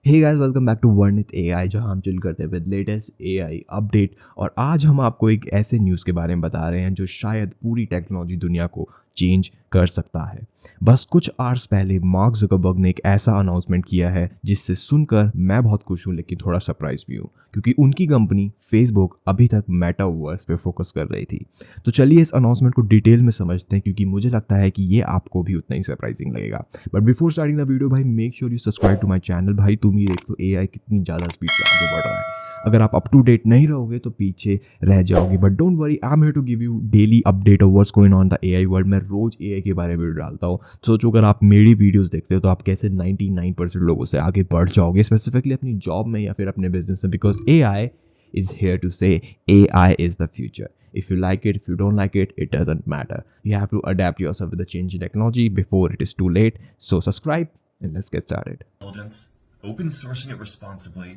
Hey guys, welcome back to Varnit AI, जहां हम chill करते हैं विद लेटेस्ट एआई अपडेट। और आज हम आपको एक ऐसे न्यूज़ के बारे में बता रहे हैं जो शायद पूरी टेक्नोलॉजी दुनिया को चेंज कर सकता है। बस कुछ आवर्स पहले मार्क ज़ुकरबर्ग ने एक ऐसा अनाउंसमेंट किया है जिससे सुनकर मैं बहुत खुश हूँ, लेकिन थोड़ा सरप्राइज भी हूँ, क्योंकि उनकी कंपनी फेसबुक अभी तक मेटावर्स पे फोकस कर रही थी। तो चलिए इस अनाउंसमेंट को डिटेल में समझते हैं, क्योंकि मुझे लगता है कि ये आपको भी उतना ही सरप्राइजिंग लगेगा। But before starting the video भाई, make sure you subscribe to my channel. भाई तुम ही देख लो एआई कितनी ज़्यादा स्पीड से आगे बढ़ रहा है। अगर आप अप टू डेट नहीं रहोगे तो पीछे रह जाओगे। But don't worry, I am here to give you daily update of what's going on the AI world. मैं रोज एआई के बारे में वीडियो डालता हूँ। सोचो अगर आप मेरी वीडियोस देखते हो तो आप कैसे 99% लोगों से आगे बढ़ जाओगे, स्पेसिफिकली अपनी जॉब में या फिर अपने बिजनेस में, because AI is here to say AI is the future. If you like it, if you don't like it, it doesn't matter. You have to adapt yourself with the change in technology before it is too late. So subscribe and let's get started. Intelligence, open sourcing it responsibly,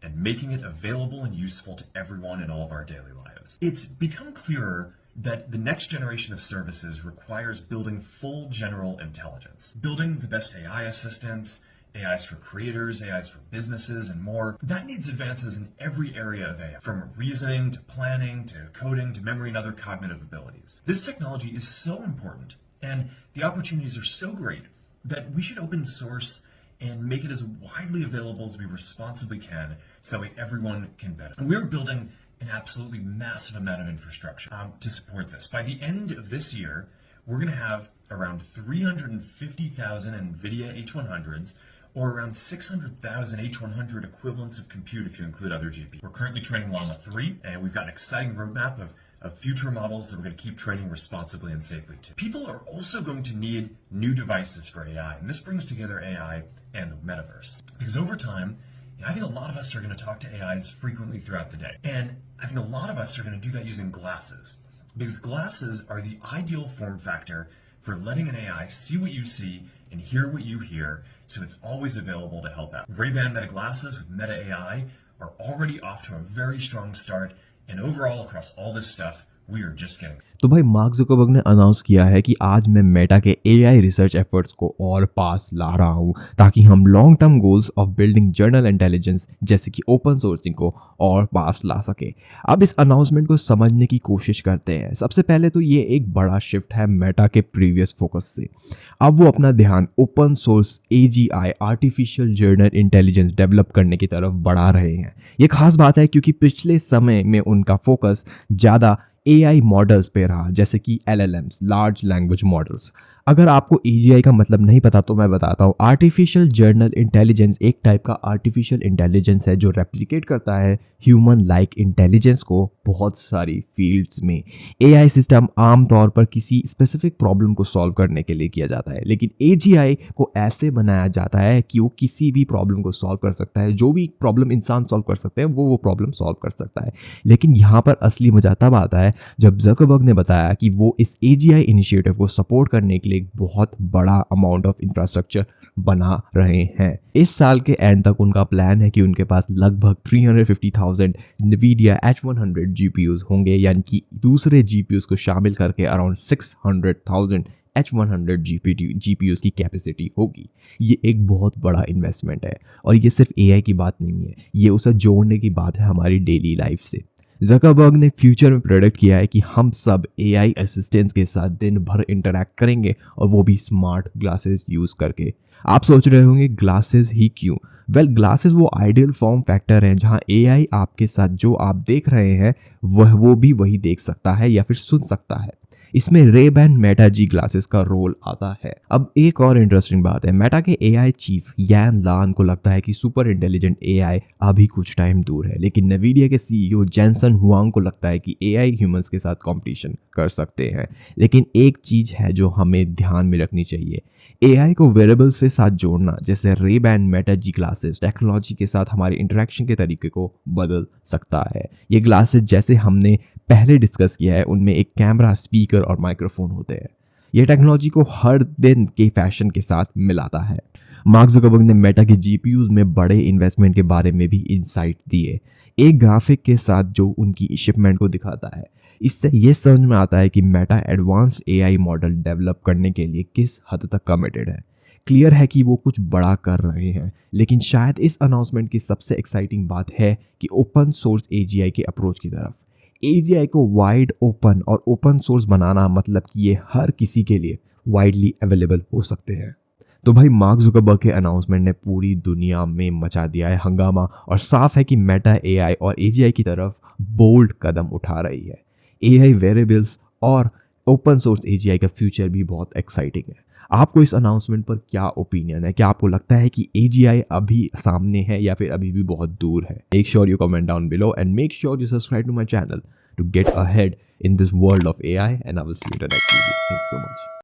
and making it available and useful to everyone in all of our daily lives. It's become clearer that the next generation of services requires building full general intelligence. Building the best AI assistants, AIs for creators, AIs for businesses, and more. That needs advances in every area of AI, from reasoning to planning to coding to memory and other cognitive abilities. This technology is so important, and the opportunities are so great that we should open source and make it as widely available as we responsibly can, so that way everyone can benefit. We're building an absolutely massive amount of infrastructure to support this. By the end of this year, we're going to have around 350,000 NVIDIA H100s, or around 600,000 H100 equivalents of compute if you include other GPUs. We're currently training Llama 3, and we've got an exciting roadmap of future models that we're going to keep training responsibly and safely too. People are also going to need new devices for AI, and this brings together AI and the metaverse. Because over time, I think a lot of us are going to talk to AIs frequently throughout the day. And I think a lot of us are going to do that using glasses. Because glasses are the ideal form factor for letting an AI see what you see and hear what you hear, so it's always available to help out. Ray-Ban Meta glasses with Meta AI are already off to a very strong start, and overall across all this stuff, we are just getting. तो भाई mark Zuckerberg ने announce किया है कि आज मैं Meta के AI research efforts को और पास ला रहा हूं, ताकि हम long term goals of building journal intelligence जैसे कि ओपन सोर्सिंग को और पास ला सके। अब इस अनाउंसमेंट को समझने की कोशिश करते हैं। सबसे पहले तो ये एक बड़ा शिफ्ट है मेटा के प्रीवियस फोकस से। अब वो अपना ध्यान open source AGI artificial journal intelligence develop करने की तरफ बढ़ा रहे हैं। ये खास बात है क्योंकि पिछले समय में उनका फोकस ज़्यादा एआई मॉडल्स पे रहा, जैसे कि एलएलएम्स, लार्ज लैंग्वेज मॉडल्स। अगर आपको एजीआई का मतलब नहीं पता तो मैं बताता हूँ। आर्टिफिशियल जर्नल इंटेलिजेंस एक टाइप का आर्टिफिशियल इंटेलिजेंस है जो रेप्लिकेट करता है ह्यूमन लाइक इंटेलिजेंस को बहुत सारी फील्ड्स में। एआई सिस्टम आमतौर पर किसी स्पेसिफिक प्रॉब्लम को सॉल्व करने के लिए किया जाता है, लेकिन एजीआई को ऐसे बनाया जाता है कि वो किसी भी प्रॉब्लम को सॉल्व कर सकता है। जो भी प्रॉब्लम इंसान सॉल्व कर सकते हैं वो प्रॉब्लम सॉल्व कर सकता है। लेकिन यहाँ पर असली मजा तब आता है जब ज़ुकरबर्ग ने बताया कि वो इस एजीआई इनिशिएटिव को सपोर्ट करने के लिए एक बहुत बड़ा अमाउंट ऑफ इंफ्रास्ट्रक्चर बना रहे हैं। इस साल के एंड तक उनका प्लान है कि उनके पास लगभग 350,000 NVIDIA H100 GPUs होंगे, यानी कि दूसरे GPUs को शामिल करके अराउंड 600,000 H100 GPUs की कैपेसिटी होगी। ये एक बहुत बड़ा इन्वेस्टमेंट है, और ये सिर्फ एआई की बात नहीं है, ये उसे जोड़ने की बात है हमारी डेली लाइफ से। ज़ुकरबर्ग ने फ्यूचर में प्रेडिक्ट किया है कि हम सब एआई असिस्टेंट्स के साथ दिन भर इंटरैक्ट करेंगे, और वो भी स्मार्ट ग्लासेस यूज़ करके। आप सोच रहे होंगे ग्लासेस ही क्यों? वेल, ग्लासेस वो आइडियल फॉर्म फैक्टर हैं जहां एआई आपके साथ जो आप देख रहे हैं वो भी वही देख सकता है या फिर सुन सकता है। इसमें रे-बैन मेटा जी ग्लासेस का रोल आता है। अब एक और इंटरेस्टिंग बात है, मेटा के एआई चीफ यान लान को लगता है कि सुपर इंटेलिजेंट एआई अभी कुछ टाइम दूर है, लेकिन नेविडिया के सीईओ जेनसन हुआंग को लगता है कि एआई ह्यूमंस के साथ कंपटीशन कर सकते हैं। लेकिन एक चीज है जो हमें ध्यान में रखनी चाहिए, एआई को वेरेबल्स के साथ जोड़ना, जैसे रे-बैन मेटा जी ग्लासेस टेक्नोलॉजी के साथ हमारे इंटरेक्शन के तरीके को बदल सकता है। ये ग्लासेस, जैसे हमने पहले डिस्कस किया है, उनमें एक कैमरा, स्पीकर और माइक्रोफोन होते हैं। यह टेक्नोलॉजी को हर दिन के फैशन के साथ मिलाता है। मार्क ज़ुकरबर्ग ने मेटा के जीपीयूज में बड़े इन्वेस्टमेंट के बारे में भी इंसाइट दिए, एक ग्राफिक के साथ जो उनकी शिपमेंट को दिखाता है। इससे ये समझ में आता है कि Meta advanced AI model develop करने के लिए किस हद तक कमिटेड है। क्लियर है कि वो कुछ बड़ा कर रहे हैं। लेकिन शायद इस अनाउंसमेंट की सबसे एक्साइटिंग बात है कि ओपन सोर्स एजीआई के अप्रोच की तरफ। एजीआई को वाइड ओपन और ओपन सोर्स बनाना मतलब कि ये हर किसी के लिए वाइडली अवेलेबल हो सकते हैं। तो भाई मार्क जुकरबर्ग के अनाउंसमेंट ने पूरी दुनिया में मचा दिया है हंगामा, और साफ है कि मेटा एआई और एजीआई की तरफ बोल्ड कदम उठा रही है। एआई वेरिएबल्स और ओपन सोर्स एजीआई का फ्यूचर भी बहुत एक्साइटिंग है। आपको इस अनाउंसमेंट पर क्या ओपिनियन है? क्या आपको लगता है कि एजीआई अभी सामने है या फिर अभी भी बहुत दूर है? Make sure you comment down below and make sure you subscribe to my channel to get ahead in this world of AI, and I will see you in the next video. Thanks so much.